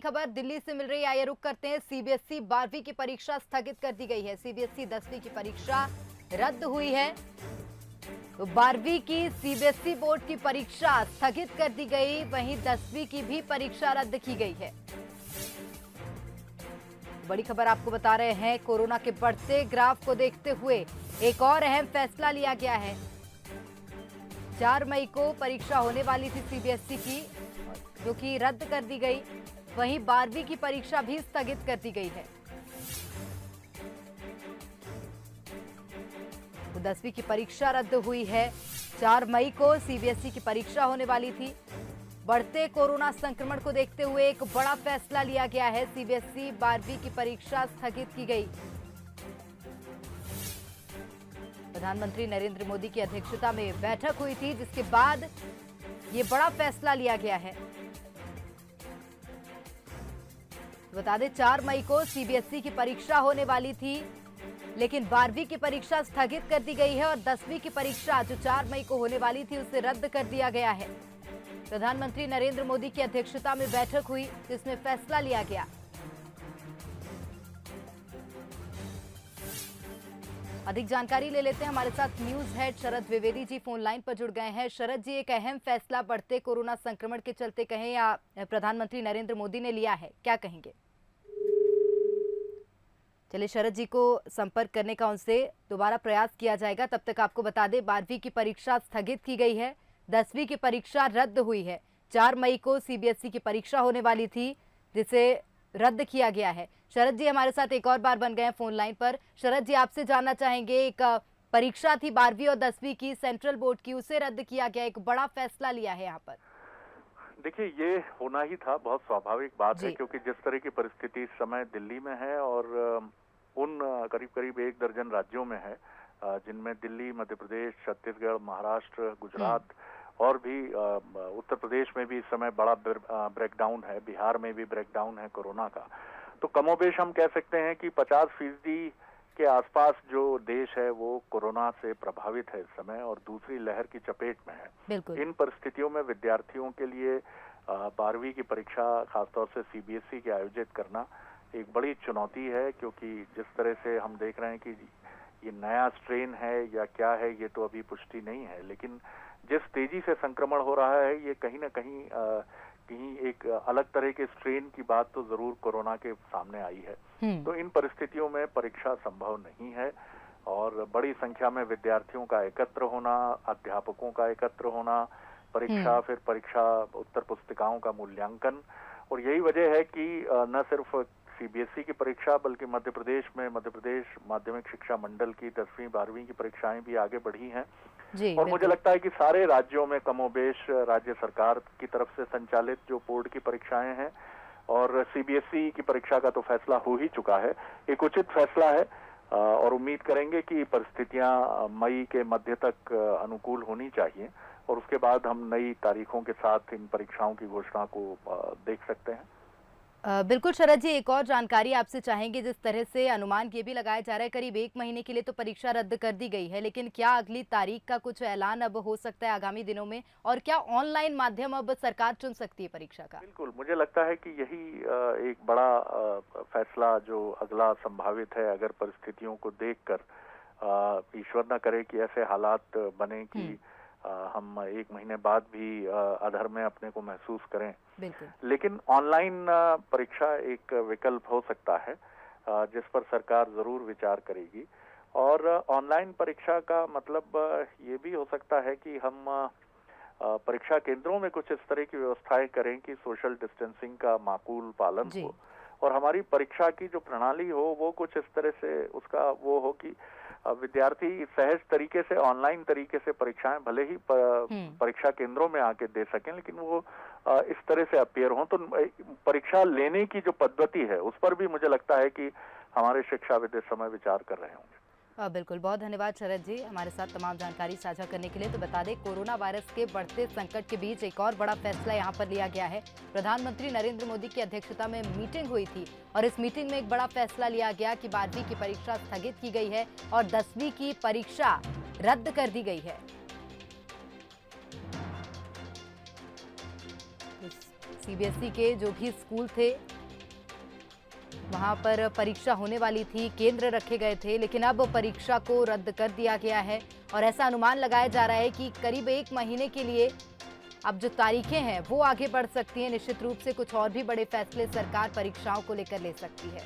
खबर दिल्ली से मिल रही है, आइए रुक करते हैं। सीबीएसई 12वीं की परीक्षा स्थगित कर दी गई है। सीबीएसई 10वीं की परीक्षा रद्द हुई है। तो 12वीं की सीबीएसई बोर्ड की परीक्षा स्थगित कर दी गई, वहीं 10वीं की भी परीक्षा रद्द की गई है। बड़ी खबर आपको बता रहे हैं, कोरोना के बढ़ते ग्राफ को देखते हुए एक और अहम फैसला लिया गया है। 4 मई को परीक्षा होने वाली थी सीबीएसई की, जो कि रद्द कर दी गई। वहीं 12वीं की परीक्षा भी स्थगित कर दी गई है। तो 10वीं की परीक्षा रद्द हुई है। 4 मई को सीबीएसई की परीक्षा होने वाली थी। बढ़ते कोरोना संक्रमण को देखते हुए एक बड़ा फैसला लिया गया है। सीबीएसई 12वीं की परीक्षा स्थगित की गई। प्रधानमंत्री नरेंद्र मोदी की अध्यक्षता में बैठक हुई थी, जिसके बाद ये बड़ा फैसला लिया गया है। बता दें, 4 मई को सीबीएसई की परीक्षा होने वाली थी, लेकिन 12वीं की परीक्षा स्थगित कर दी गई है और 10वीं की परीक्षा जो 4 मई को होने वाली थी, उसे रद्द कर दिया गया है। प्रधानमंत्री नरेंद्र मोदी की अध्यक्षता में बैठक हुई, जिसमें फैसला लिया गया। अधिक जानकारी ले लेते हैं, हमारे साथ न्यूज हेड शरद द्विवेदी जी फोन लाइन पर जुड़ गए हैं। शरद जी, एक अहम फैसला बढ़ते कोरोना संक्रमण के चलते कहें या प्रधानमंत्री नरेंद्र मोदी ने लिया है, क्या कहेंगे? चलिए, शरद जी को संपर्क करने का उनसे दोबारा प्रयास किया जाएगा। तब तक आपको बता दें, 12वीं की परीक्षा स्थगित की गई है, 10वीं की परीक्षा रद्द हुई है। 4 मई को सीबीएसई की परीक्षा होने वाली थी, जिसे रद्द किया गया है। शरद जी हमारे साथ एक और बार बन गए हैं फोन लाइन पर। शरद जी, आपसे जानना चाहेंगे, एक परीक्षा थी 12वीं और 10वीं की सेंट्रल बोर्ड की, उसे रद्द किया गया, एक बड़ा फैसला लिया है यहाँ पर। देखिए, ये होना ही था, बहुत स्वाभाविक बात है, क्योंकि जिस तरह की परिस्थिति इस समय दिल्ली में है और उन करीब करीब 1 दर्जन राज्यों में है, जिनमें दिल्ली, मध्य प्रदेश, छत्तीसगढ़, महाराष्ट्र, गुजरात और भी उत्तर प्रदेश में भी इस समय बड़ा ब्रेकडाउन है, बिहार में भी ब्रेकडाउन है कोरोना का। तो कमोबेश हम कह सकते हैं कि 50% के आसपास जो देश है वो कोरोना से प्रभावित है इस समय और दूसरी लहर की चपेट में है। इन परिस्थितियों में विद्यार्थियों के लिए 12वीं की परीक्षा, खासतौर से सीबीएसई के आयोजित करना एक बड़ी चुनौती है, क्योंकि जिस तरह से हम देख रहे हैं कि ये नया स्ट्रेन है या क्या है, ये तो अभी पुष्टि नहीं है, लेकिन जिस तेजी से संक्रमण हो रहा है, ये कहीं ना कहीं एक अलग तरह के स्ट्रेन की बात तो जरूर कोरोना के सामने आई है। तो इन परिस्थितियों में परीक्षा संभव नहीं है और बड़ी संख्या में विद्यार्थियों का एकत्र होना, अध्यापकों का एकत्र होना, परीक्षा, फिर परीक्षा उत्तर पुस्तिकाओं का मूल्यांकन, और यही वजह है कि न सिर्फ सीबीएसई की परीक्षा बल्कि मध्य प्रदेश माध्यमिक शिक्षा मंडल की 10वीं 12वीं की परीक्षाएं भी आगे बढ़ी हैं। और मुझे लगता है कि सारे राज्यों में कमोबेश राज्य सरकार की तरफ से संचालित जो बोर्ड की परीक्षाएं हैं और सीबीएसई की परीक्षा का तो फैसला हो ही चुका है, एक उचित फैसला है और उम्मीद करेंगे कि परिस्थितियां मई के मध्य तक अनुकूल होनी चाहिए और उसके बाद हम नई तारीखों के साथ इन परीक्षाओं की घोषणा को देख सकते हैं। बिल्कुल शरद जी, एक और जानकारी आपसे चाहेंगे। जिस तरह से अनुमान ये भी लगाया जा रहा है, करीब 1 महीने के लिए तो परीक्षा रद्द कर दी गई है, लेकिन क्या अगली तारीख का कुछ ऐलान अब हो सकता है आगामी दिनों में, और क्या ऑनलाइन माध्यम अब सरकार चुन सकती है परीक्षा का? बिल्कुल, मुझे लगता है कि यही एक बड़ा फैसला जो अगला संभावित है, अगर परिस्थितियों को देखकर ईश्वर न करे कि ऐसे हालात बने कि हम 1 महीने बाद भी अधर में अपने को महसूस करें, लेकिन ऑनलाइन परीक्षा एक विकल्प हो सकता है जिस पर सरकार जरूर विचार करेगी। और ऑनलाइन परीक्षा का मतलब ये भी हो सकता है कि हम परीक्षा केंद्रों में कुछ इस तरह की व्यवस्थाएं करें कि सोशल डिस्टेंसिंग का माकूल पालन हो और हमारी परीक्षा की जो प्रणाली हो वो कुछ इस तरह से उसका वो हो कि विद्यार्थी सहज तरीके से, ऑनलाइन तरीके से परीक्षाएं भले ही परीक्षा केंद्रों में आके दे सकें, लेकिन वो इस तरह से अपीयर हों। तो परीक्षा लेने की जो पद्धति है उस पर भी मुझे लगता है कि हमारे शिक्षाविद इस समय विचार कर रहे होंगे। बिल्कुल, बहुत धन्यवाद शरद जी हमारे साथ तमाम जानकारी साझा करने के लिए। तो बता दें, कोरोना वायरस के बढ़ते संकट के बीच एक और बड़ा फैसला यहां पर लिया गया है। प्रधानमंत्री नरेंद्र मोदी की अध्यक्षता में मीटिंग हुई थी और इस मीटिंग में एक बड़ा फैसला लिया गया कि 12वीं की परीक्षा स्थगित की गई है और 10वीं की परीक्षा रद्द कर दी गई है। सीबीएसई के जो भी स्कूल थे वहां पर परीक्षा होने वाली थी, केंद्र रखे गए थे, लेकिन अब परीक्षा को रद्द कर दिया गया है और ऐसा अनुमान लगाया जा रहा है कि करीब 1 महीने के लिए अब जो तारीखें हैं वो आगे बढ़ सकती हैं। निश्चित रूप से कुछ और भी बड़े फैसले सरकार परीक्षाओं को लेकर ले सकती है।